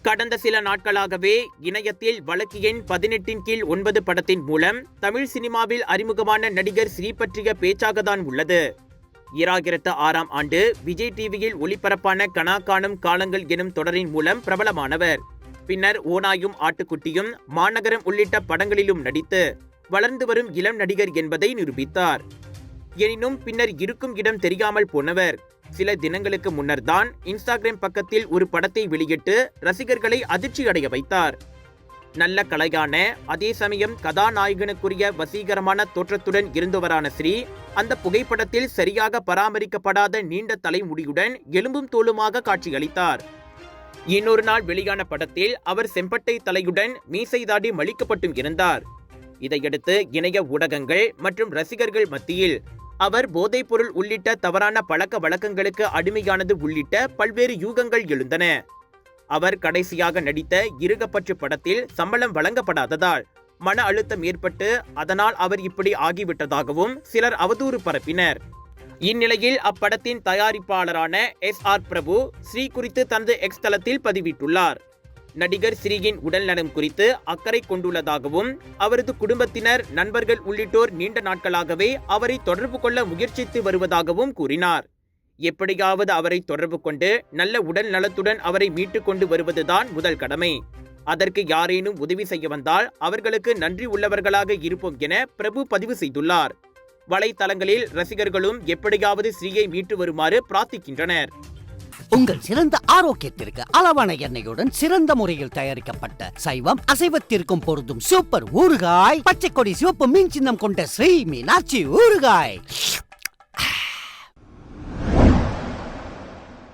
கடந்த சில நாட்களாகவே இணையத்தில் வழக்கு எண் 18/9 படத்தின் மூலம் தமிழ் சினிமாவில் அறிமுகமான நடிகர் ஸ்ரீ பற்றிய பேச்சாகத்தான் உள்ளது. 2006ஆம் ஆண்டு விஜய் டிவியில் ஒளிபரப்பான கனா காணும் காலங்கள் எனும் தொடரின் மூலம் பிரபலமானவர். பின்னர் ஓநாயும் ஆட்டுக்குட்டியும், மாநகரம் உள்ளிட்ட படங்களிலும் நடித்து வளர்ந்து வரும் இளம் நடிகர் என்பதை நிரூபித்தார். எனினும் பின்னர் இருக்கும் இடம் தெரியாமல் போனவர். சில தினங்களுக்கு முன்னர் தான் இன்ஸ்டாகிராம் பக்கத்தில் ஒரு படத்தை வெளியிட்டு ரசிகர்களை அதிர்ச்சி அடைய வைத்தார். நல்ல கலையான, அதே சமயம் கதாநாயகனுக்குரிய வசீகரமான தோற்றத்துடன் இருந்தவரான ஸ்ரீ அந்த புகைப்படத்தில் சரியாக பராமரிக்கப்படாத நீண்ட தலைமுடியுடன் எலும்பும் தோலுமாக காட்சியளித்தார். இன்னொரு நாள் வெளியான படத்தில் அவர் செம்பட்டை தலையுடன் மீசை தாடி மலிக்கப்பட்டும் இருந்தார். இதையடுத்து இணைய ஊடகங்கள் மற்றும் ரசிகர்கள் மத்தியில் அவர் போதைப்பொருள் உள்ளிட்ட தவறான பழக்க வழக்கங்களுக்கு அடிமையானது உள்ளிட்ட பல்வேறு யூகங்கள் எழுந்தன. அவர் கடைசியாக நடித்த இருகப்பற்று படத்தில் சம்பளம் வழங்கப்படாததால் மன அழுத்தம் ஏற்பட்டு அதனால் அவர் இப்படி ஆகிவிட்டதாகவும் சிலர் அவதூறு பரப்பினர். இந்நிலையில் அப்படத்தின் தயாரிப்பாளரான SR பிரபு ஸ்ரீ குறித்து தனது எக்ஸ் தளத்தில் பதிவிட்டுள்ளார். நடிகர் ஸ்ரீயின் உடல் நலம் குறித்து அக்கறை கொண்டுள்ளதாகவும் அவரது குடும்பத்தினர், நண்பர்கள் உள்ளிட்டோர் நீண்ட நாட்களாகவே அவரை தொடர்பு கொள்ள முயற்சித்து வருவதாகவும் கூறினார். எப்படியாவது அவரை தொடர்பு கொண்டு நல்ல உடல் நலத்துடன் அவரை மீட்டு கொண்டு வருவதுதான் முதல் கடமை. அதற்கு யாரேனும் உதவி செய்ய வந்தால் அவர்களுக்கு நன்றி உள்ளவர்களாக இருப்போம் என பிரபு பதிவு செய்துள்ளார். வலைத்தளங்களில் ரசிகர்களும் எப்படியாவது ஸ்ரீயை மீட்டு வருமாறு பிரார்த்திக்கின்றனர். உங்கள் சிறந்த ஆரோக்கியத்திற்கு அளவான எண்ணெயுடன் சிறந்த முறையில் தயாரிக்கப்பட்ட சைவம் அசைவத்திற்கும் பொருந்தும் சூப்பர் ஊறுகாய், பச்சை கொடி சிவப்பு மீன் சின்னம் கொண்ட ஸ்ரீ மீனாட்சி ஊறுகாய்.